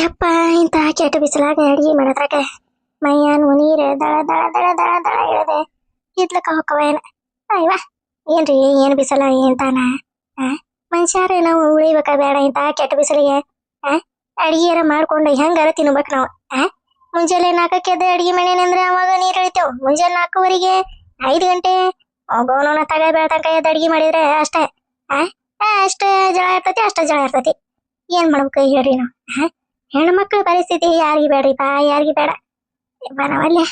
ಯಪ್ಪ ಇಂಥ ಕೆಟ್ಟ ಬಿಸಿಲಾಗ ಅಡಿಗೆ ಮಾಡೋದ್ರಾಗ ಮೈಯಾನು ನೀರು ದಳ ದಳ ದಳ ದಳ ದಳ ಇಳದೆ ಇದ್ಲಕ್ಕ ಹೊಕ್ಕವೇನ ಅಯ್ಯವ ಏನ್ರಿ ಏನು ಬಿಸಲ ಏನ್ ತಾನ ಮನುಷ್ಯಾರ ನಾವು ಉಳಿಬೇಕ ಬೇಡ ಇಂಥ ಕೆಟ್ಟ ಬಿಸಿಲಿಗೆ ಅಡಿಗೆರ ಮಾಡ್ಕೊಂಡು ಹೆಂಗಾರ ತಿನ್ಬೇಕು ನಾವು ಮುಂಜಾನೆ 4ಕ್ಕೆ ಎದ್ದು ಅಡಿಗೆ ಮನೇನೆ ಅಂದ್ರೆ ಅವಾಗ ನೀರು ಇಳಿತೇವ್. ಮುಂಜಾನೆ 4ವರೆಗೆ 5 ಗಂಟೆ ಒಬ್ಬವನ ತಗ ಬೆಳತಂಕ ಎದ್ದು ಅಡಿಗೆ ಮಾಡಿದ್ರೆ ಅಷ್ಟೇ ಅಷ್ಟ ಜಳ ಇರ್ತತಿ ಅಷ್ಟ ಜಳ ಇರ್ತತಿ. ಏನ್ ಮಾಡ್ಬೇಕು ಹೇಳ್ರಿ ನಾವು ಹೆಣ್ಮಕ್ಳ ಪರಿಸ್ಥಿತಿ ಯಾರಿಗೆ ಬೇಡ್ರಿಪ್ಪ ಯಾರಿಗೆ ಬೇಡ ನಾವಲ್ಲೇ.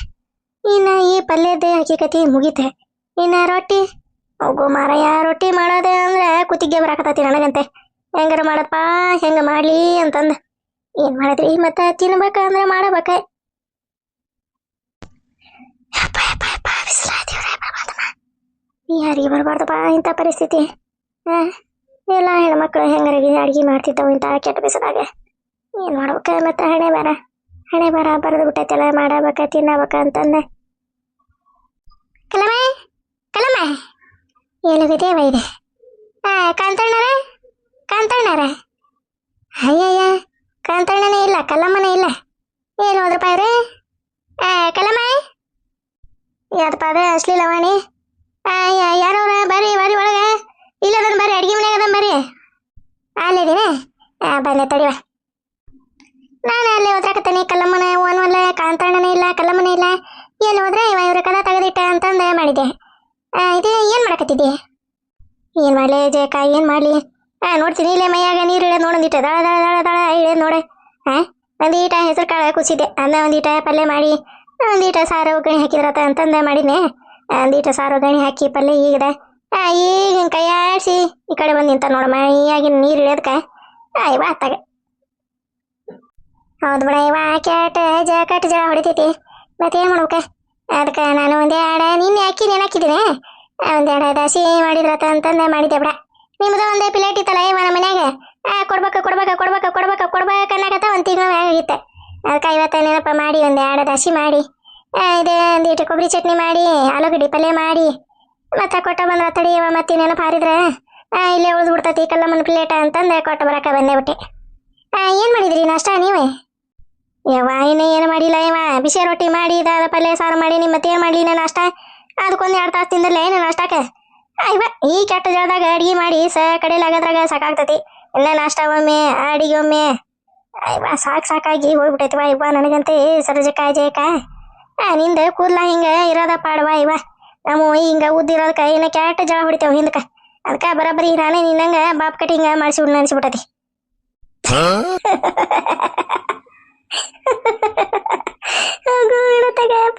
ಇನ್ನ ಈ ಪಲ್ಯದ ಹಕ್ಕಿಕತಿ ಮುಗಿತೆ. ಇನ್ನ ರೊಟ್ಟಿ ಹೋಗು ಮಾರಯ್ಯ, ರೊಟ್ಟಿ ಮಾಡೋದೆ ಅಂದ್ರೆ ಕುತ್ತಿಗೆ ಬರಾಕತತಿ ನನಗಂತೆ. ಹೆಂಗಾರ ಮಾಡಪ್ಪ ಹೆಂಗ ಮಾಡ್ಲಿ ಅಂತಂದ ಏನ್ ಮಾಡದ್ರಿ ಮತ್ತೆ ತಿನ್ಬೇಕಂದ್ರೆ ಮಾಡಬೇಕ. ಯಾರಿಗೆ ಬರಬಾರ್ದಪ್ಪ ಇಂಥ ಪರಿಸ್ಥಿತಿ. ಎಲ್ಲ ಹೆಣ್ಮಕ್ಳು ಹೆಂಗಾರ ಅಡಿಗೆ ಮಾಡ್ತಿದ್ದವು ಇಂಥ ಕೆಟ್ಟ ಬಿಸಿಲಾಗ. ಏನ್ ಮಾಡ್ಬೇಕ ಮತ್ತೆ ಹಣೆ ಬರ ಬರೆದು ಬಿಟ್ಟೈತೆಲ್ಲ ಮಾಡಬೇಕ ತಿನ್ನಬೇಕ ಅಂತಂದೆ. ಕಲಮ ಕಲಮ ಎಲ್ಲಿದೇವ ಇದೆ ಕಾಂತಣ್ಣರ ಅಯ್ಯಯ್ಯ ಕಾಂತಣ್ಣನೇ ಇಲ್ಲ ಕಲ್ಲಮ್ಮನೇ ಇಲ್ಲ. ಏನು ಹೋದ್ರಪ್ಪ ಇವ್ರಿ ಕಲಮ ಯಾವ್ದಪ್ಪ ಅದ ಅಶ್ಲೀಲ ವಾಣಿ. ಯಾರವ್ರ ಬರ್ರಿ ಬರ್ರಿ ಒಳಗ ಇಲ್ಲದನ್ ಬರ್ರಿ ಅಡ್ಗೆ ಮನ್ಯಾಗ ಅದನ್ ಬರ್ರಿ. ಅಲ್ಲಿದ್ದೀನಿ ಬಂದೆ ತಡಿವ. ನಾನು ಅಲ್ಲಿ ಹೋದ್ರಾಕತ್ತೇನೆ ಕಲ್ಲಮ್ಮನ ಒನ್ವಲ್ಲ ಕಾಂತಣ್ಣನೇ ಇಲ್ಲ ಕಲ್ಲಮ್ಮನೇ ಇಲ್ಲ. ಏನು ಹೋದ್ರೆ ಇವ್ರ ಕದ ತೆಗೆದಿಟ್ಟ ಅಂತಂದ ಮಾಡಿದ್ದೆ. ಇದು ಏನ್ ಮಾಡಕತ್ತಿದ್ದಿ? ಏನ್ ಮಾಡ್ಲಿ ಜಯಕ ಏನ್ ಮಾಡ್ಲಿ ನೋಡ್ತೀನಿ ಇಲ್ಲೇ ಮೈಯಾಗ ನೀರು ಇಳೋದು ನೋಡೊಂದಿಟ್ಟ ದಳ ದಳ ದಳ ದಳ ಇಳೋದು ನೋಡೆ. ಒಂದೀಟ ಹೆಸರು ಕಾಳು ಕುಸಿದ್ದೆ ಅನ್ನ ಒಂದೀಟ ಪಲ್ಯ ಮಾಡಿ ಒಂದೀಟ ಸಾರು ಒಗ್ಗರಣೆ ಹಾಕಿದ್ರತ ಅಂತಂದ ಮಾಡಿದ್ನೆ. ಒಂದೀಟ ಸಾರು ಒಗ್ಗರಣೆ ಹಾಕಿ ಪಲ್ಯ ಈಗದೆ ಈಗ ಕೈ ಆಡಿಸಿ ಈ ಕಡೆ ಬಂದು ನಿಂತ ನೋಡ ಮೈಯಾಗಿನ ನೀರು ಇಳಿಯೋದಕ್ಕ ಇವ ಅತ್ತಾಗ. ಹೌದು ಬಿಡ ಇವ ಕೆಟ್ಟ ಕಟ್ಟು ಜಳ ಹೊಡಿತೈತಿ. ಮತ್ತೇನು ಮಾಡ್ಬೇಕ ಅದಕ್ಕೆ ನಾನು ಒಂದೇ ಆಡ ನಿನ್ನೆ ಹಾಕಿದ್ದೀನಿ ಒಂದೆರಡು ದಸಿ ಮಾಡಿದ್ರತ ಅಂತಂದ ಮಾಡಿದ್ದೆ ಬಿಡ. ನಿಮ್ದು ಒಂದೇ ಪ್ಲೇಟ್ ಇತ್ತಲ್ಲ ಇವ ನಮ್ಮ ಮನ್ಯಾಗ ಕೊಡ್ಬೇಕನ್ನಕತ್ತ ಒಂದು ತಿಂಗಳು ಮ್ಯಾಗ ಆಗಿತ್ತೆ. ಅದಕ್ಕೆ ಇವತ್ತು ನೆನಪ ಮಾಡಿ ಒಂದೆರಡು ದಸಿ ಮಾಡಿ ಇದೇ ಒಂದೀಟು ಕೊಬ್ಬರಿ ಚಟ್ನಿ ಮಾಡಿ ಆಲೂಗಡ್ಡೆ ಪಲ್ಯ ಮಾಡಿ ಮತ್ತೆ ಕೊಟ್ಟ ಬಂದ್ರ ತಡಿಯವ ಮತ್ತೆ ನೆನಪು ಹಾರಿದ್ರೆ ಇಲ್ಲೇ ಉಳಿದು ಬಿಡ್ತತಿ ಕಲ್ಲಮ್ಮನ ಪ್ಲೇಟ ಅಂತಂದೆ ಕೊಟ್ಟು ಬರಕ ಬಂದೆ ಬಿಟ್ಟೆ. ಏನು ಮಾಡಿದ್ರಿ ನಾಷ್ಟ ನೀವೇ? ಯವ್ವ ಇನ್ನೂ ಏನು ಮಾಡಿಲ್ಲ ಇವ ಬಿಸಿ ರೊಟ್ಟಿ ಮಾಡಿ ಇದಾದ ಪಲ್ಯ ಸಾರು ಮಾಡಿ ನಿಮ್ಮ ಮತ್ತೇನು ಮಾಡಲಿ ನಾನು ನಾಷ್ಟ ಅದಕ್ಕೊಂದು 2 ತಾಸು ತಿಂದಿಲ್ಲ ಏನು ನಾಷ್ಟಕ್ಕೆ. ಇವ ಈ ಕೆಟ್ಟ ಜಳದಾಗ ಅಡಿಗೆ ಮಾಡಿ ಕಡೆಲಾಗದ್ರಾಗ ಸಾಕಾಗ್ತತಿ. ಇನ್ನ ನಾಷ್ಟ ಒಮ್ಮೆ ಅಡಿಗೆ ಒಮ್ಮೆ ಇವ ಸಾಕಾಗಿ ಹೋಗ್ಬಿಟ್ಟೈತಿವ ಇವ ನನಗಂತೆ ಸರೋಜಕ್ಕ ಜಯಕ. ನಿಂದ ಕೂದ್ಲ ಹಿಂಗ ಇರೋದ ಪಾಡವ ಇವ ನಮ್ಮ ಹಿಂಗ ಉದ್ದಿರೋದಕ್ಕ ಇನ್ನ ಕೆಟ್ಟ ಜಳ ಹೊಡಿತೇವ ಹಿಂದಕ್ಕೆ. ಅದಕ್ಕೆ ಬರಬರಿ ನಾನೇ ನಿನ್ನಂಗ ಬಾಪ್ ಕಟಿಂಗ ಮಾಡಿಸಿ ನೆನೆಸ್ಬಿಟ್ಟತಿ.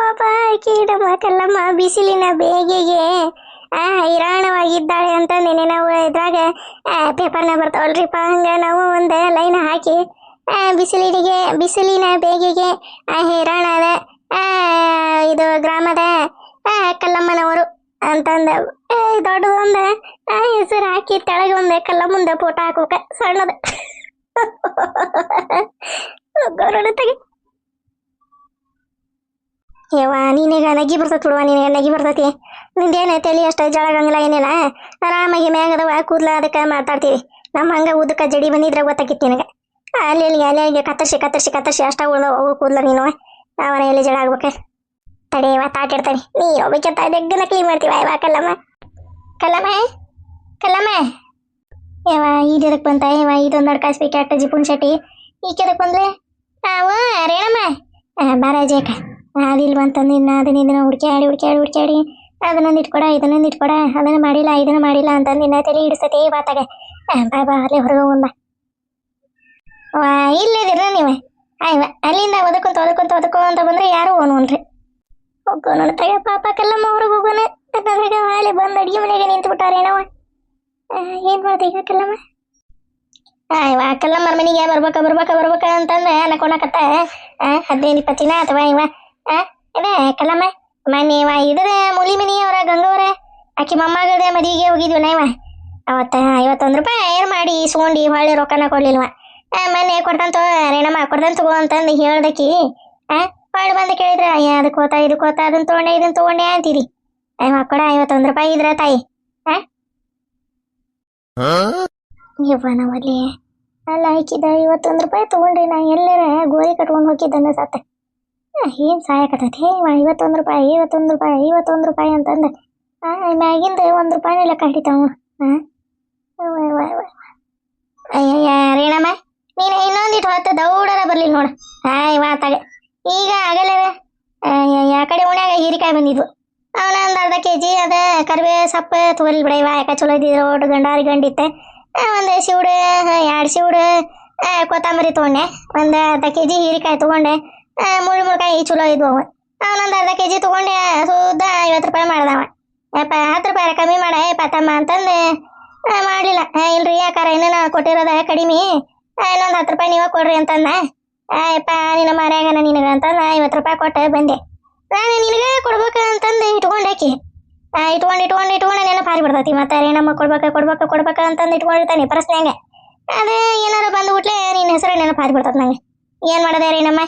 ಪಾಪ ಕೀಡಮ್ಮ ಕಲ್ಲಮ್ಮ ಬಿಸಿಲಿನ ಬೇಗೆಗೆ ಹೈರಾಣವಾಗಿದ್ದಾಳೆ ಅಂತಂದೇನೆ ನಾವು ಇದ್ರಾಗ ಪೇಪರ್ನ ಬರ್ತಾವಲ್ರಿಪ್ಪ ಹಂಗ ನಾವು ಒಂದು ಲೈನ್ ಹಾಕಿ ಬಿಸಿಲಿನ ಬೇಗೆಗೆ ಹೈರಾಣದ ಇದು ಗ್ರಾಮದ ಕಲ್ಲಮ್ಮನವರು ಅಂತಂದ ದೊಡ್ಡದೊಂದು ಹೆಸರು ಹಾಕಿ ತೆಳಗೆ ಒಂದು ಕಲ್ಲಮ್ಮಂದ ಫೋಟೋ ಹಾಕೋಕ ಸಣ್ಣದ ಗೌರವ ತೆಗಿ. ಯವ್ವ ನೀನೀಗ ನಗಿ ಬರ್ತತಿ ಬಿಡುವ, ನಿನಗೆ ನಗಿ ಬರ್ತತಿ. ನಿಂದೇನು ತಲೆ ಅಷ್ಟು ಜಳಗಂಗಿಲ್ಲ ಏನಿಲ್ಲ ಆರಾಮಾಗಿ ಮ್ಯಾಗದವ ಕೂದ್ಲ ಅದಕ್ಕೆ ಮಾತಾಡ್ತೀವಿ. ನಮ್ಮ ಹಂಗೆ ಉದಕ್ಕೆ ಜಡಿ ಬಂದಿದ್ರೆ ಗೊತ್ತಾಗಿತ್ತು ನಿನಗೆ. ಅಲ್ಲಿಗೆ ಕತ್ತರಿಸಿ ಅಷ್ಟ ಅವು ಕೂದ್ಲ ನೀನು ಅವನ ಎಲ್ಲಿ ಜಳ ಆಗ್ಬೇಕು. ತಡೆಯವ ತಾಟಿಡ್ತಾನೆ ನೀ ಹೋಗ್ಬೇಕಂತ ದಗ್ಗನ ಕ್ಲೀನ್ ಮಾಡ್ತೀವ ಯವ ಕಲ್ಲಮ್ಮ ಯವ ಇದಕ್ಕೆ ಬಂತ ಯವ ಇದೊಂದು ಅಡ್ಕಾಸ್ಬೇಕು ಅಟ್ಟ ಜಿಪುಣ್ ಶೆಟ್ಟಿ ಈಕೆದಕ್ಕೆ ಬಂದ್ರೆ ರೇಣಮ್ಮ ಬಾರ ಜೇಕ ಅದಿಲ್ ಬಂತಂದು ಇನ್ನು ಅದನ್ನ ಹುಡ್ಕ್ಯಾಡಿ ಅದನ್ನೊಂದು ಇಟ್ಕೊಡ ಇದನ್ನೊಂದು ಇಟ್ಕೊಡ ಅದನ್ನು ಮಾಡಿಲ್ಲ ಇದನ್ನು ಮಾಡಿಲ್ಲ ಅಂತಂದು ಇನ್ನ ತಲೆ ಹಿಡಿಸ್ತತಿ ಬಾತಾಗ ಬಾ ಅಲ್ಲೇ ಹೊರಗೆ ಹೋಗಂಬ. ಇಲ್ಲದಿರ ನೀವು ಅಲ್ಲಿಂದ ಒದಕೊಂತ ಬಂದ್ರೆ ಯಾರು ಹೋಗೋಣ್ರಿ ಹೋಗೋಣ ತಗ ಪಾಪ ಕಲ್ಲಮ್ಮ ಹೊರಗೆ ಹೋಗೋಣ. ಅದ್ರಾಗ ಹಾಳೆ ಬಂದು ಅಡಿಗೆ ಮನೆಗೆ ನಿಂತು ಬಿಟ್ಟಾರೇನವ. ಏನು ಮಾಡ್ದೆ ಈಗ ಕಲ್ಲಮ್ಮ? ಕಲ್ಲಮ್ಮರ ಮನೆಗೆ ಬರ್ಬೇಕ ಅಂತಂದ್ರೆ ಅನ್ಕೊಳಕತ್ತ 15-20 ದಿನ ಅಥವಾ ಇವ ಇದೇ ಕಲ್ಲಮ್ಮ ಮನೆ ಇವ ಇದ್ರ ಮೂಲಿ ಮನೆಯವರ ಗಂಗವರ ಆಕಿ ಮೊಮ್ಮಗದ ಮದುವೆಗೆ ಹೋಗಿದ್ವಿ ನಾ ಇವ ಅವತ್ತು 51 ರೂಪಾಯಿ ಏರ್ ಮಾಡಿ ಇಸ್ಕೊಂಡು ಹೊಳ್ಳಿ ರೊಕ್ಕನ ಕೊಡ್ಲಿಲ್ವ. ಮನೆ ಕೊಡ್ತಂತ ರೇಣಮ್ಮ ಕೊಡ್ತಂತ ತಗೋ ಅಂತಂದು ಹೇಳ್ದಕಿ ಹೊಳ್ಳಿ ಬಂದು ಕೇಳಿದ್ರೆ ಅದಕ್ಕೆ ಹೋತ ಇದಕ್ಕೆ ಹೋತ ಇದನ್ನ ತಗೊಂಡೆ ಅಂತೀರಿ. ಕೊಡ 51 ರೂಪಾಯಿ ಇದ್ರ ತಾಯಿ. ಯವ್ವ ನಾವಲ್ಲಿ ಅಲ್ಲ ಹಾಕಿದ್ದ 51 ರೂಪಾಯಿ ತೊಗೊಂಡ್ರಿ. ನಾ ಎಲ್ಲರ ಗೋರಿ ಕಟ್ಕೊಂಡು ಹೋಗಿದ್ದನ್ನ ಸತ್ತ ಏನು ಸಹಾಯಕತ್ತೈತಿ. ಇವ 51 ರೂಪಾಯಿ 51 ರೂಪಾಯಿ 51 ರೂಪಾಯಿ ಅಂತಂದು ಮ್ಯಾಗಿಂದ 1 ರೂಪಾಯಿನ ಲೆಕ್ಕ ಹಿಡಿತಾವ. ಹಾಂ ಅಯ್ಯಯ್ಯ ರೇಣಮ್ಮ, ನೀನು ಇನ್ನೊಂದಿಟ್ಟು ಹೊತ್ತು ದೌಡರ ಬರ್ಲಿಲ್ಲ ನೋಡು. ಇವ ತಗ ಈಗ ಆಗಲ್ಲ. ಆ ಕಡೆ ಓಣ್ಯಾಗ ಹೀರಿಕಾಯಿ ಬಂದಿದ್ವು. ಅವನ ಒಂದು ಅರ್ಧ ಕೆಜಿ ಅದ ಕರಿಬೇ ಸೊಪ್ಪು ತೊಗೊಲಿ ಬಿಡ. ಇವ ಯಾಕೆ ಚಲೋ ಇದ್ದಿದ್ರು ಒಟ್ಟು ಗಂಡಾರಿ ಗಂಡಿತ್ತೆ. ಒಂದು ಸಿವುಡು 2 ಸಿವುಡು ಕೊತ್ತಂಬರಿ ತೊಗೊಂಡೆ. ಒಂದು ಅರ್ಧ ಕೆಜಿ ಹೀರಿಕಾಯಿ ತೊಗೊಂಡೆ. ಮುಳ್ಳುಕಾಯಿ ಚಲೋ ಇದ್ವು ಅವ. ಅವನೊಂದು ಅರ್ಧ ಕೆಜಿ ತೊಗೊಂಡೆ. ಸುದ್ದ 50 ರೂಪಾಯಿ ಮಾಡ್ದವ. ಯಪ್ಪ 10 ರೂಪಾಯಿ ಕಮ್ಮಿ ಮಾಡ ಪತ್ತಮ್ಮ ಅಂತಂದು ಮಾಡಲಿಲ್ಲ. ಇಲ್ರಿ ಯಾಕಾರ ಇನ್ನೂ ನಾ ಕೊಟ್ಟಿರೋದ ಕಡಿಮೆ, ಇನ್ನೊಂದು 10 ರೂಪಾಯಿ ನೀವೇ ಕೊಡ್ರಿ ಅಂತಂದ. ಯಪ್ಪ ನಿನ್ನ ಮರ್ಯಾಗನ ನಿನಗೆ ಅಂತಂದು 50 ರೂಪಾಯಿ ಕೊಟ್ಟು ಬಂದೆ. ನಾನು ನಿನಗೆ ಕೊಡ್ಬೇಕು ಅಂತಂದು ಇಟ್ಕೊಂಡಾಕಿ ಇಟ್ಕೊಂಡು ನೆನಪು ಹಾರಿಬಿಡ್ತೈತಿ. ಮತ್ತೆ ರೇಣಮ್ಮ ಕೊಡ್ಬೇಕು ಅಂತಂದು ಇಟ್ಕೊಂಡಿರ್ತಾನೆ ಪರಸ್ನ್ಯಾಗ. ಅದು ಏನಾರು ಬಂದುಬಿಟ್ಲೆ ನಿನ್ನ ಹೆಸರು ನೆನಪು ಹಾರಿಬಿಡ್ತೈತಿ ನಂಗೆ. ಏನು ಮಾಡೋದೆ ರೇಣಮ್ಮ?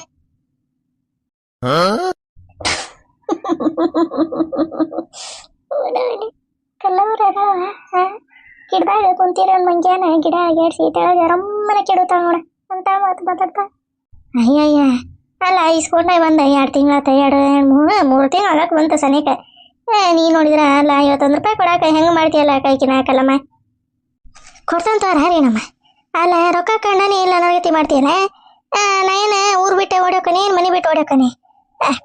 ಕಲ್ಲವ್ರ ಗಿಡದಾಗ ಕುಂತೀರ ಮಂಗ್ಯಾನ ಗಿಡ ಅಗ್ಯಾಡ್ಸಿ ತೆಳಗೆ ರಮ್ಮನೆ ಕೆಡುತ್ತಾವ ನೋಡ ಅಂತ ಮಾತು ಮಾತಾಡ್ತಾ. ಅಯ್ಯಯ್ಯ ಅಲ್ಲ ಇಸ್ಕೊಂಡ ಬಂದ 2 ತಿಂಗಳಾತ. 3 ತಿಂಗಳು ಆಗಕ್ಕೆ ಬಂತು ಸನೇಕ. ನೀ ನೋಡಿದ್ರ ಅಲ್ಲ 51 ರೂಪಾಯಿ ಕೊಡಾಕ ಹೆಂಗೆ ಮಾಡ್ತೀಯಲ್ಲ ಕೈಕಿನ ಕಲ್ಲಮ್ಮ. ಕೊಡ್ತಂತವ್ರ ರೇಣಮ್ಮ. ಅಲ್ಲ ರೊಕ್ಕ ಕಂಡನೇ ಇಲ್ಲ ನಗತಿ ಮಾಡ್ತೀಯಲ್ಲ. ನಾ ಏನು ಊರು ಬಿಟ್ಟೆ ಓಡೋಕನಿ ಏನು ಮನೆ ಬಿಟ್ಟು ಓಡೋಕನಿ?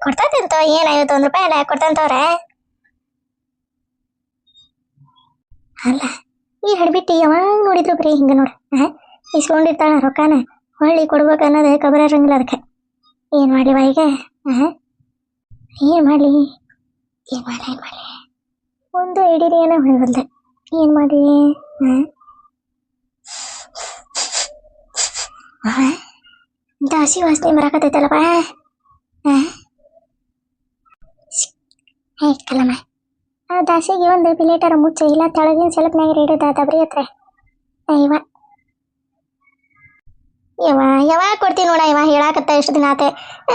ಕೊಡ್ತಂತ ಏನು 51 ರೂಪಾಯಿ ಅಲ್ಲ ಕೊಡ್ತಂತವ್ರ. ಅಲ್ಲ ಈ ಹಡ್ಬಿಟ್ಟು ಯಾವಾಗ ನೋಡಿದ್ರು ಬರೀ ಹಿಂಗೆ ನೋಡು. ಇಸ್ಕೊಂಡಿರ್ತಾಳ ರೊಕ್ಕನ ಹೊಳ್ಳಿ ಕೊಡ್ಬೇಕು ಅನ್ನೋದು ಕಬರಂಗಿಲ್ಲ ಅದಕ್ಕೆ. ಏನು ಮಾಡಲಿ ಈಗ? ಏನು ಮಾಡಲಿ ಒಂದು ಐಡಿಯಾ ಏನೋ ಹೊಳವಲ್ದೆ. ಏನು ಮಾಡಲಿ? ದಾಸಿ ವಾಸನೆ ಬರಾಕತ್ತೈತಲ್ಲಪ್ಪ. ಕಲ್ಲಮ್ಮ ಆ ದಾಸಿಗೆ ಒಂದು ಪ್ಲೇಟರ ಮುಚ್ಚ ಇಲ್ಲ ತೆಳಗಿನ ಸೆಲಪ್ನಾಗ ಇಡೋದ ದಬ್ರಿ ಹತ್ರ. ಯಾವಾಗ ಕೊಡ್ತೀನಿ ನೋಡ. ಇವ ಹೇಳಾಕತ್ತ ಎಷ್ಟು ದಿನ ಆತೆ.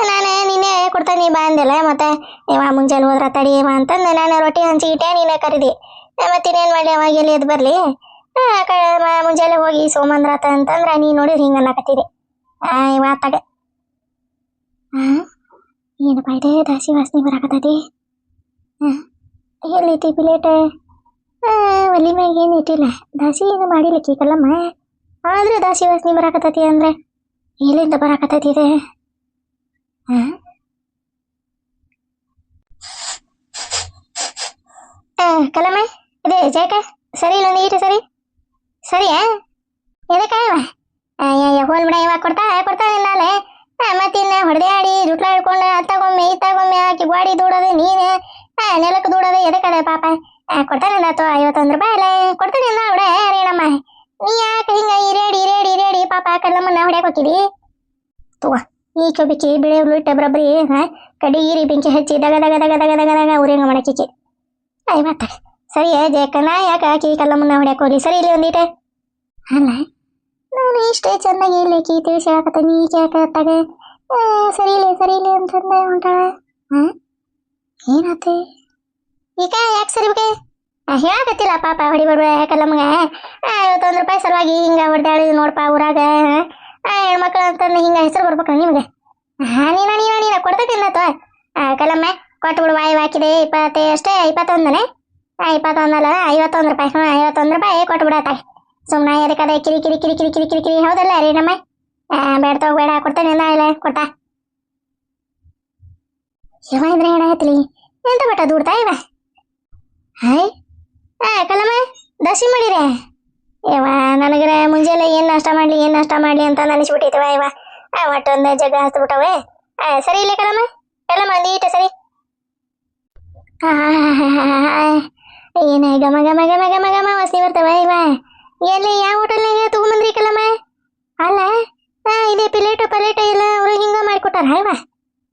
ನಾನು ನಿನ್ನೆ ಕೊಡ್ತಾನೆ ಬಾ ಅಂದೆಲ್ಲ. ಮತ್ತೆ ಇವ ಮುಂಜಾನೆ ಹೋದ್ರ ತಡಿ ಇವ ಅಂತಂದು ನಾನು ರೊಟ್ಟಿ ಹಂಚಿಗಿಟ್ಟೆ ನೀನೇ ಕರೀದಿ. ಮತ್ತಿನ್ನೇನು ಮಾಡಲಿ ಅವಾಗ ಎಲ್ಲಿ ಎದ್ದು ಬರಲಿ. ಮುಂಜಾನೆ ಹೋಗಿ ಸೋಮಂದ್ರಾತ ಅಂತಂದ್ರೆ ನೀ ನೋಡಿದ್ರೆ ಹಿಂಗೆ ಅನ್ನಕತ್ತೀರಿ. ಇವ ತಗ ಏನಪ್ಪ ಇದೆ ದಾಸಿ ವಾಸನೆ ಬರಾಕತ್ತೈತಿ. ಎಲ್ಲೈತಿ ಪ್ಲೇಟ್? ಒಲಿ ಮ್ಯಾಗ ಏನು ಇಟ್ಟಿಲ್ಲ. ದಾಸಿ ಏನು ಮಾಡಿಲ್ಲಕ್ಕಿ ಕಲ್ಲಮ್ಮ. ಆದ್ರೆ ದಾಸಿ ವಾಸನೆ ಬರಾಕತ್ತೈತಿ ಅಂದ್ರೆ ಎಲ್ಲಿಂದ ಬರಾಕತ್ತೈತಿ ಇದೆ? ಕಲ್ಲಮ್ಮ ಇದೆ ಜಾಕ ಸರಿ ಇಲ್ಲೊಂದು ಈಟು ಸರಿಯಾ? ಎದಕ್ಕಾಯವ ಹೋಲ್ ಬಿಡ. ಇವಾಗ ಕೊಡ್ತಾನೆ ನಾಳೆ. ಮತ್ತಿನ್ನ ಹೊಡೆದೇ ಆಡಿ ಜುಟ್ಲ ಹಿಡ್ಕೊಂಡು ಅತ್ತಾಗೊಮ್ಮೆ ಇತ್ತಾಗೊಮ್ಮೆ ಹಾಕಿ ಗಾಡಿ ದೂಡೋದು ನೀನು ನೆಲಕ್ಕೆ ದೂಡೋದು ಎದಕ್ಕಡೆ ಪಾಪ. ಕೊಡ್ತಾನೆ ಅಂದಾತು 51 ರೂಪಾಯಿ ಅಲ್ಲ ಕೊಡ್ತಾನೆ ಅಂದ ಅವಡ ರೇಣಮ್ಮ. ನೀ ಯಾಕೆ ಹಿಂಗ ಇರೇಡಿ ಪಾಪ ಕಲ್ಲಮ್ಮನ್ನ ಹೊಡ್ಯಾಕ ಹೋಗಿದಿ? ತಗೋ ಈ ಚೊಬಿಕ್ಕಿ ಬಿಳಿ ಉಳ್ಳಿಟ್ಟ ಬರಬ್ರಿ ಕಡಿ ಈರಿ ಬೆಂಕಿ ಹಚ್ಚಿ ದಗ ಉರಿಯಂಗ ಮಾಡಕ್ಕಿಕ್ಕಿ. ಮಾತಾಡ ಸರಿ ಜೇಕಣ್ಣ ಯಾಕೆ ಹಾಕಿ ಕಲ್ಲಮ್ಮನ್ನ ಹೊಡ್ಯಾಕ ಹೋಗ್ಲಿ? ಸರಿ ಇಲ್ಲಿ ಒಂದೀಟ. ಅಲ್ಲ ನಾನು ಇಷ್ಟೇ ಚೆನ್ನಾಗಿ ಇರ್ಲಿಕ್ಕಿ ತಿಳಿಸಿ ಹಾಕತ್ತ ನೀ ಕೇಳಕತ್ತಾಗ ಸರಿ ಇಲ್ಲ ಅಂತಂದ ಹೊಂಟಾಳ. ಏನಾತೆ ಈಗ ಯಾಕೆ ಸರಿ ಬಗ್ಗೆ ಹೇಳಕತ್ತಿಲ್ಲ ಪಾಪ ಹೊಡಿಬೇಡ ಕಲ್ಲಮ್ಮಗ. 51 ರೂಪಾಯಿ ಸಲುವಾಗಿ ಹಿಂಗೆ ಹೊಡೆದಾಳಿ ನೋಡಪ್ಪ ಊರಾಗ ಹೆಣ್ಮಕ್ಳು ಅಂತಂದು ಹಿಂಗೆ ಹೆಸರು ಬರ್ಬೇಕ ನಿಮ್ಗೆ. ನೀನ ಕೊಡ್ತೈತಿಲ್ಲತ್ತ ಕಲ್ಲಮ್ಮ ಕೊಟ್ಟು ಬಿಡು. ವಾಯು ಹಾಕಿದೆ 20 ಅಷ್ಟೇ 21 21 51 ರೂಪಾಯಿ. 51 ರೂಪಾಯಿ ಕೊಟ್ಟು ಬಿಡತ್ತಾಗ ಸುಮ್ಮನೆ ಅದಕ್ಕದೆ ಕಿರಿ ಹೌದಲ್ಲ ರೇಣಮ್ಮ? ಬೇಡ ತಗೋಬೇಡ ಕೊಡ್ತೇನೆ ಅಂದ ಇಲ್ಲ ಕೊಟ್ಟ. ಇವ ಇದ್ರೆ ಏನಾಗತ್ಲಿ ಎಂತ ಬಟ್ಟ ದೂಡ್ತಾ ಇವ. ಕಲ್ಲಮ್ಮ ದಸಿ ಮಾಡಿರೆ ಇವ ನನಗ್ರೆ ಮುಂಜಾನೆ ಏನು ನಾಷ್ಟ ಮಾಡಲಿ ಅಂತ ನೆನೆಸ್ಬಿಟ್ಟಿವ ಇವ. ಒಟ್ಟೊಂದು ಜಗ ಹತ್ಬಿಟ್ಟವೆ. ಸರಿ ಇಲ್ಲ ಕಲ್ಲಮ್ಮ ಒಂದು ಈಟ ಸರಿ. ಏನ ಗಮ ವಾಸನೆ ಬರ್ತವ ಇವ. ಎಲ್ಲಿ ಯಾವ ಹೋಟೆಲ್ನಾಗ ತಗೊಂಬಂದ್ರಿ ಕಲ್ಲಮ್ಮ? ಅಲ್ಲ ಇದೇ ಪಲೇಟ ಎಲ್ಲ ಅವರು ಹಿಂಗ ಮಾಡಿಕೊಟ್ಟಾರ ಇವ.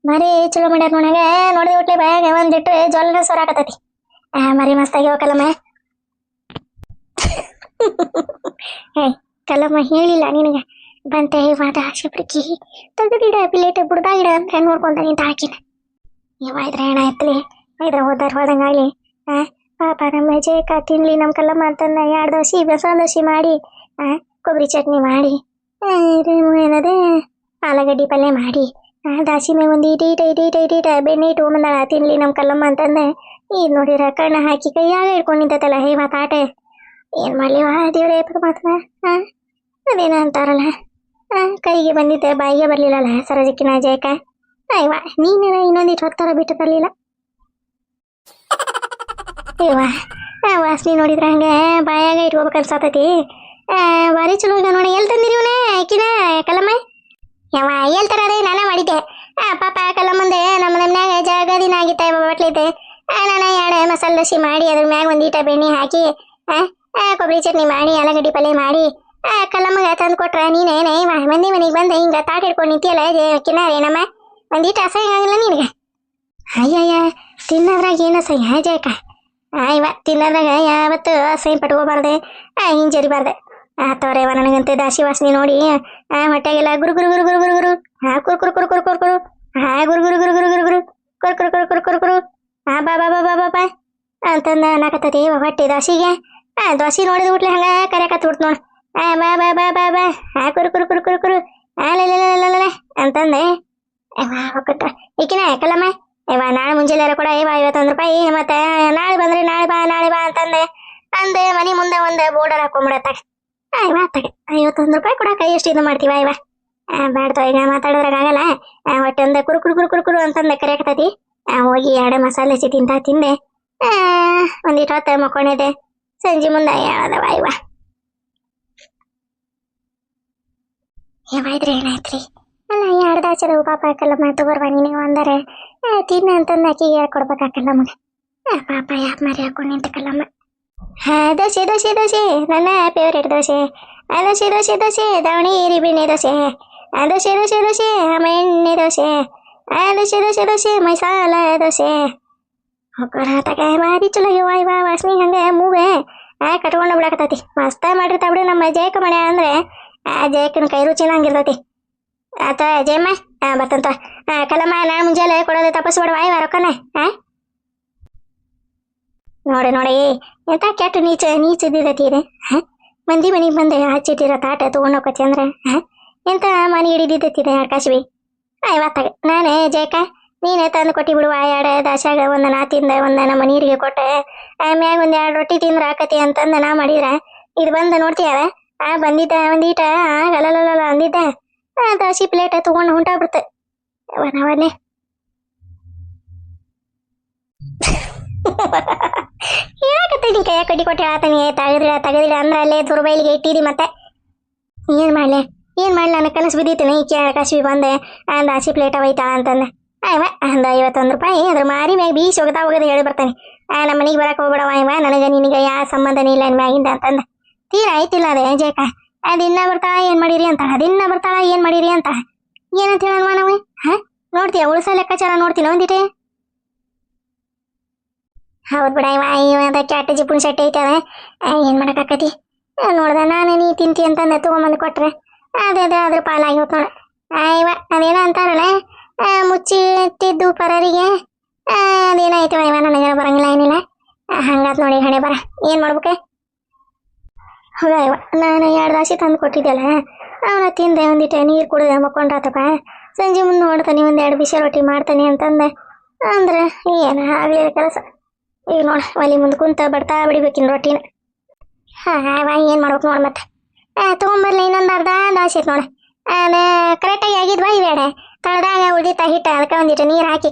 ಮರಿ ಚಲೋ ಮಾಡ್ಯಾರ ನೋಡಾಗ ನೋಡಿದೆ ಒಟ್ಲೆ ಬಾಯಾಗ ಒಂದಿಟ್ಟು ಜೋಲನ ಸೊರಾಕತ್ತೈತಿ. ಮರಿ ಮಸ್ತಾಗ್ಯಾವ ಕಲ್ಲಮ್ಮ. ಕಲ್ಲಮ್ಮ ಹೇಳಿಲ್ಲ ನಿನಗೆ ಬಂತೆ ಇವಾದ ಶಿಪ್ರಿಕಿ ತೆಗೆದಿಡ ಪ್ಲೇಟ್ ಬುಡ್ದಾಗಿಡ ಅಂತ ನೋಡ್ಕೊಂತ ನಿಂತ ಹಾಕಿನ. ಇವ ಇದ್ರೆ ಏನ ಎತ್ತಲಿ ಇದ್ರ ಹೋದಂಗಾಗ್ಲಿ. ಪಾಪ ನಮ್ಮ ಜೇಕ ತಿನ್ಲಿ ನಮ್ಮ ಕಲ್ಲಮ್ಮ ಅಂತಂದ 2 ದೋಸೆ ಬೆಸನ ದೋಸೆ ಮಾಡಿ ಕೊಬ್ಬರಿ ಚಟ್ನಿ ಮಾಡಿ ಏನದೆ ಆಲೂಗಡ್ಡಿ ಪಲ್ಯ ಮಾಡಿ ದಾಸಿ ಮೇ ಒಂದು ಇಟೀಟ ಬೆಣ್ಣೆ ಇಟ್ಕೊಂಬಂದಾಳ ತಿನ್ಲಿ ನಮ್ಮ ಕಲ್ಲಮ್ಮ ಅಂತಂದೆ. ಈಗ ನೋಡಿರ ಕಣ್ಣು ಹಾಕಿ ಕೈಯಾಗ ಇಟ್ಕೊಂಡು ನಿಂತೈತಲ್ಲ ಹೇ ಮಾತಾಟೆ ಏನು ಮಾಡಲಿವ ದೇವ್ರೇ ಪರಮಾತ್ಮ. ಅದೇನ ಅಂತಾರಲ್ಲ ಕೈಗೆ ಬಂದಿದ್ದೆ ಬಾಯಿಗೆ ಬರಲಿಲ್ಲಲ್ಲ ಸರೋಜಕ್ಕಿನ ಜಯಕ. ಅಯ್ಯವ್ವ ನೀನೇನ ಇನ್ನೊಂದಿಟ್ಟು ಹೊತ್ತರ ಬಿಟ್ಟು ತರಲಿಲ್ಲ. ಅಯ್ಯವ್ವ ವಾಸನೆ ನೋಡಿದ್ರೆ ಹಂಗೆ ಬಾಯಾಗ ಇಟ್ಕೋಬೇಕು ಅನ್ಸತೈತಿ. ಭಾರಿ ಚಲೋ ಈಗ ನೋಡಿ. ಎಲ್ಲಿ ತಂದಿರಿ ಇವನೇ ಆಕಿನ ಕಲ್ಲಮ್ಮ? ಯಾವ ಹೇಳ್ತಾರ ಅದೇ ನಾನೇ ಮಾಡಿದ್ದೆ. ಪಾಪ ಕಲ್ಲಮ್ಮಂದೆ ನಮ್ಮ ಮನ್ಯಾಗ ಜಾಗದಿನ ಆಗಿತ್ತ ಬಟ್ಲೈತೆ. ನಾನು ಎರಡು ಮಸಾಲೆ ದೋಸೆ ಮಾಡಿ ಅದ್ರ ಮ್ಯಾಗ ಒಂದೀಟ ಬೆಣ್ಣೆ ಹಾಕಿ ಕೊಬ್ಬರಿ ಚಟ್ನಿ ಮಾಡಿ ಆಲೂಗಡ್ಡಿ ಪಲ್ಯ ಮಾಡಿ ಕಲ್ಲಮ್ಮಗ ತಂದು ಕೊಟ್ರ ನೀನೇನ ಮಂದಿ ಮನೆಗೆ ಬಂದು ಹಿಂಗೆ ತಾಟ ಹಿಡ್ಕೊಂಡು ನಿಂತಿಯಲ್ಲ ಕಿನ್ನಾರೇನಮ್ಮ ಒಂದೀಟ ಅಸಹ್ಯ ಆಗಿಲ್ಲ ನಿನಗೆ? ಅಯ್ಯಯ್ಯ ತಿನ್ನೋದ್ರಾಗ ಏನು ಅಸಹ್ಯ ಜಯಕ? ಇವ ತಿನ್ನೋದ್ರಾಗ ಯಾವತ್ತು ಅಸಹ್ಯ ಪಟ್ಕೋಬಾರ್ದೆ ಹಿಂಜರಿಬಾರ್ದೆ. ತೋರೇವ ನನಗಂತೆ ದಾಸಿ ವಾಸನೆ ನೋಡಿ ಹೊಟ್ಟೆಗೆಲ್ಲ ಗುರು ಗುರು ಗುರು ಗುರು ಗುರು ಗುರು ಕುರು ಕುರು ಕುರು ಕುರು ಕುರು ಕುರು ಗುರು ಗುರು ಗುರು ಗುರು ಗುರು ಗುರು ಕುರು ಕುರು ಕುರು ಕುರು ಕುರು ಕುರು ಬಾ ಬಾ ಬಾ ಬಾ ಬಾ ಅಂತಂದ ನಾಕತ್ತತಿ ಹೊಟ್ಟೆ ದಾಸಿಗೆ. ದೋಸೆ ನೋಡಿದ ಬಿಟ್ಲೆ ಹಂಗ ಕರೆಯಕತ್ ನೋಡು. ಬಾ ಬಾ ಬಾ ಬಾ ಬಾ ಕುರು ಕುರು ಕುರು ಕುರು ಕುರು ಲೇ ಅಂತಂದೆ. ಹೊಕ್ಕಟ್ಟ ಈಕಿನ ಕಲ್ಲಮ್ಮ ನಾಳೆ ಮುಂಜಾನೆ ಕೂಡ 51 ರೂಪಾಯಿ ಮತ್ತೆ ನಾಳೆ ಬಂದ್ರೆ ನಾಳೆ ಬಾ ಅಂತಂದೆ. ಮನೆ ಮುಂದೆ ಒಂದು ಬೋರ್ಡರ್ ಹಾಕೊಂಡ್ಬಿಡತ್ತ. ತಗೆ 51 ರೂಪಾಯಿ ಕೂಡ ಕೈ ಎಷ್ಟು ಇದು ಮಾಡ್ತೀವ ಬ್ಯಾಡ್ತೋ ಈಗ ಮಾತಾಡೋದ್ರಾಗಲ್ಲ. ಹೊಟ್ಟೆ ಒಂದೆ ಕುರು ಕುರು ಕುರು ಕುರು ಕುರು ಅಂತಂದೆ ಕರೆಯಕತ್ತೈತಿ. ಹೋಗಿ 2 ಮಸಾಲೆ ಹಚ್ಚಿ ತಿಂದೆ. ಒಂದಿಟ್ಟು ಹೊತ್ತ ಮಕ್ಕೊಂಡಿದ್ದೆ. ಸಂಜೆ ಮುಂದೆ ಯಾವ್ದವ ಇದ್ರೆ ಏನಾಯ್ತ್ರಿ? ಅಲ್ಲ 2 ದಾಚದವು ಪಾಪ ಕಲ್ಲಮ್ಮ ತಗೋರ್ವ ನೀವು ಅಂದರೆ ತಿನ್ನ ಅಂತಂದು ಅಕ್ಕಿಗೆ ಹೇಳ್ಕೊಡ್ಬೇಕಾಕಲ್ಲ ನಮಗೆ. ಪಾಪ ಯಾಕೆ ಮರಿ ಹಾಕೊಂಡು ನಿಂತ ಕಲ್ಲಮ್ಮ. ದೋಸೆ ದೋಸೆ ದೋಸೆ ನನ್ನ ಫೇವ್ರೇಟ್ ದೋಸೆ. ದೋಸೆ ದೋಸೆ ದೋಸೆ ದಾವಣಗೆರೆ ಬೆಣ್ಣೆ ದೋಸೆ. ದೋಸೆ ದೋಸೆ ದೋಸೆ ಎಣ್ಣೆ ದೋಸೆ. ದೋಸೆ ದೋಸೆ ದೋಸೆ ಮಸಾಲ ದೋಸೆ. ತಗ ಭಾರಿ ಚಲೋ ವಾಸನೆ ಹಂಗೆ ಮೂವೆ ಕಟ್ಕೊಂಡು ಬಿಡಾಕತೈತಿ. ಮಸ್ತ ಮಾಡಿರ್ತಾವ ಬಿಡು ನಮ್ಮ ಜಯಕ ಮನೆ ಅಂದ್ರೆ ಜಯಕನ ಕೈ ರುಚಿನ ಹಂಗಿರ್ತೈತಿ. ಆತ ಜಯಮ್ಮ ಬರ್ತಂತ ಕಲ್ಲಮ್ಮ ನಾಳೆ ಮುಂಜಾನೆ ಕೊಡೋದೆ ತಪಸ್ಸು ಬಿಡುವ ರೊಕ್ಕನೆ. ನೋಡಿ ಎಂತ ಕೆಟ್ಟ ನೀಚದಿದ್ದತಿ ಇದೆ. ಮಂದಿ ಮನೆಗೆ ಬಂದೆ ಹಚ್ಚಿಟ್ಟಿರೋ ತಾಟ ತೊಗೊಂಡೋಕತಿ ಅಂದ್ರೆ ಎಂತ ಮನೆ ಹಿಡಿದಿದ್ದತಿದೆ ಆಕಾಶವಿ. ಇವತ್ತಾಗ ನಾನೇ ಜಯಕ ನೀನೇ ತಂದು ಕೊಟ್ಟಿ ಬಿಡುವ. 2 ದಾಸಾಗ ಒಂದು ನಾ ತಿಂದೆ, ಒಂದು ನಮ್ಮ ನೀರಿಗೆ ಕೊಟ್ಟೆ, ಮ್ಯಾಗ ಒಂದು 2 ರೊಟ್ಟಿ ತಿಂದ್ರೆ ಆಕತಿ ಅಂತಂದು ನಾ ಮಾಡಿದ್ರೆ ಇದು ಬಂದು ನೋಡ್ತೀಯಾರ ಬಂದಿದ್ದೆ ಒಂದೀಟ ಗಲಲ್ಲ ಅಂದಿದ್ದೆ. ದೋಸೆ ಪ್ಲೇಟ್ ತಗೊಂಡು ಹೊಂಟಾಗ್ಬಿಡ್ತೆ ನಾವನ್ನೇ. ಯಾಕತ್ತೆ ನೀ ಕೈಯ ಕಟ್ಟಿ ಕೊಟ್ಟು ಹೇಳ್ತಾನೆ ತೆಗದಿಲ್ಲ ಅಂದ್ರೆ ಅಲ್ಲೇ ತುರ್ಬೈಲಿಗೆ ಇಟ್ಟಿದಿ. ಮತ್ತೆ ಏನು ಮಾಡಲಿ ನನ್ನ ಕನಸು ಬಿದ್ದಿತ್ತೇನೆ ಈಕೆ ಆಕಾಶವಿ ಬಂದೆ ದಾಸಿ ಪ್ಲೇಟ್ ಒಯ್ತಾಳ ಅಂತಂದೆ. ಒಂದು 51 ರೂಪಾಯಿ ಅದ್ರ ಮಾರಿ ಮ್ಯಾಗ ಬೀಸಿ ಹೋಗೋದು ಹೇಳಿ ಬರ್ತಾನೆ. ನಮ್ಮ ಮನೆಗೆ ಬರಕ್ಕೆ ಹೋಗ್ಬೇಡವ ನನಗೆ ನಿನಗೆ ಯಾವ ಸಂಬಂಧನೇ ಇಲ್ಲ ಮ್ಯಾಗಿಂದ ಅಂತಂದೆ. ತೀರ ಆಯ್ತಿಲ್ಲ ಅದೇ ಜಯಕ ದಿನ ಬರ್ತಾಳ ಏನು ಮಾಡಿರಿ ಅಂತ ಏನು ಮಾಡಿರಿ ಅಂತ ಏನಂತ ಹೇಳಲ್ವ ನಾವು? ನೋಡ್ತೀಯ ಉಳಿಸೋ ಲೆಕ್ಕಾಚಾರ ನೋಡ್ತೀನಿ ಒಂದಿಟೆ. ಹೌದು ಬಿಡ ಅದಕ್ಕೆ ಅಟ್ಟ ಜಿಪ್ಪುಣ ಶೆಟ್ಟಿ ಐತವೆ ಏನು ಮಾಡೋಕ್ಕಾಕತಿ. ನೋಡ್ದೆ ನಾನು ನೀ ತಿಂತಿ ಅಂತಂದೆ ತೊಗೊಂಬಂದು ಕೊಟ್ರೆ ಅದ್ರ ಪಾಲಾಗಿ ಹೋತ್ ನೋಡ. ಅದೇನೋ ಅಂತಾರಲ್ಲ ಮುಚ್ಚಿಟ್ಟಿದ್ದು ಪರರಿಗೆ ಅದೇನಾಯ್ತವ ನನಗೆ ಬರಂಗಿಲ್ಲ ಏನಿಲ್ಲ ಹಂಗಾತ್ ನೋಡಿ ಹಣೆ ಬರ. ಏನು ಮಾಡ್ಬೇಕೆ? ನಾನು 2 ದಾಸಿ ತಂದು ಕೊಟ್ಟಿದ್ದೆಲ್ಲ ಅವನ ತಿಂದೆ ಒಂದಿಟ್ಟೆ ನೀರು ಕುಡಿದೆ ಮಕ್ಕೊಂಡ್ರಾತಪ್ಪ. ಸಂಜೆ ಮುಂದೆ ನೋಡ್ತಾನೆ 1-2 ಬಿಸಿ ರೊಟ್ಟಿ ಮಾಡ್ತಾನೆ ಅಂತಂದೆ. ಅಂದ್ರೆ ಏನು ಆಗಲಿಲ್ಲ ಕೆಲಸ. ಈಗ ನೋಡ ಒಲಿ ಮುಂದೆ ಕುಂತ ಬಡ್ತಾ ಬಿಡಿಬೇಕಿನ ರೊಟ್ಟಿನ. ಏನು ಮಾಡ್ಬೇಕು ನೋಡಿ ಮತ್ತೆ ತೊಗೊಂಬರ್ಲಿ ಇನ್ನೊಂದು ಅರ್ಧ ದಾಸಿ ಐತೆ ನೋಡಿ. ಅದು ಕರೆಕ್ಟಾಗಿ ಆಗಿದ್ವಾ ಇವೇಡೆ ತಳದಾಗ ಉಳಿದಿತ್ತ ಹಿಟ್ಟ ಅದಕ್ಕೆ ಒಂದಿಟ್ಟು ನೀರು ಹಾಕಿ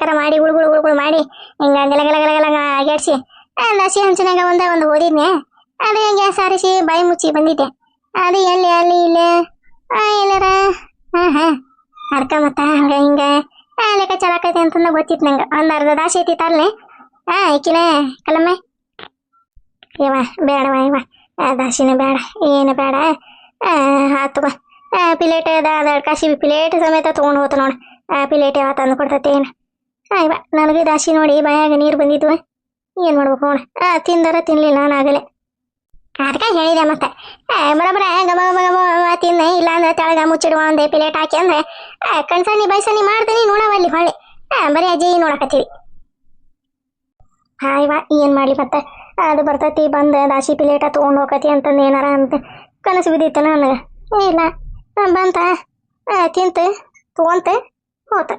ಕರ ಮಾಡಿ ಗುಳುಗುಳು ಮಾಡಿ ಹಿಂಗೆ ಗಲಗಲ ಅಗೆಡ್ಸಿ ದಾಸಿ ಹಂಚಿನಾಗ ಒಂದು ಓದಿದ್ನೆ. ಅದೇ ಗ್ಯಾಸ್ ಆರಿಸಿ ಬಾಯಿ ಮುಚ್ಚಿ ಬಂದಿದ್ದೆ. ಅದು ಎಲ್ಲಿ ಅಲ್ಲಿ ಇಲ್ಲೇ ಎಲ್ಲಾರ ಅರ್ಕ ಮತ್ತ ಹಂಗೆ ಹಿಂಗೆ ಲೆಕ್ಕ ಚಲಾಕೈತೆ ಅಂತಂದ ಗೊತ್ತಿತ್ತು ನಂಗೆ. ಒಂದು ಅರ್ಧ ದಾಸಿ ಐತಿ ತರಲಿ ಈಕಿನ ಕಲ್ಲಮ್ಮ. ಬೇಡವ ದಾಸಿನ ಬೇಡ ಏನು ಬೇಡ. ಆತವ ಪ್ಲೇಟ್ ಕಾಶಿ ಪ್ಲೇಟ್ ಸಮೇತ ತೊಗೊಂಡು ಹೋತ ನೋಡು. ಪ್ಲೇಟ್ ಯಾವ ತಂದು ಕೊಡ್ತೈತೆ ಏನು. ನನಗೆ ದಾಸಿ ನೋಡಿ ಬಾಯಾಗ ನೀರು ಬಂದಿದ್ವು. ಏನು ಮಾಡ್ಬೇಕು ನೋಡು. ತಿಂದರ ತಿನ್ಲಿಲ್ಲ ನಾನಾಗಲೇ ಅದಕ್ಕೆ ಹೇಳಿದೆ. ಮತ್ತೆ ಬರೋಬ್ಬರ ಗಮ ತಿಂದೆ ಇಲ್ಲ ಅಂದ್ರೆ ತೆಳಗ ಮುಚ್ಚಿಡುವ ಒಂದೇ ಪ್ಲೇಟ್ ಹಾಕಿ ಅಂದ್ರೆ ಕಣ್ಸಣ್ಣಿ ಬೈಸಣ್ಣಿ ಮಾಡ್ತೀನಿ ನೋಡವಲ್ಲಿ ಹೊಳ್ಳಿ ಬರೀ ಅಜ್ಜಿ ನೋಡಕತ್ತೀವಿ. ಏನು ಮಾಡಲಿ ಮತ್ತೆ ಅದು ಬರ್ತೈತಿ ಬಂದು ದಾಸಿ ಪ್ಲೇಟ ತೊಗೊಂಡು ಹೋಗತಿ ಅಂತಂದು ಏನಾರ ಅಂತ ಕನಸು ಬಿದ್ದಿತ್ತು ನನಗೆ. ಇಲ್ಲ ಬಂತ ತಿಂತು ತೊಗೊಂತ ಹೋತ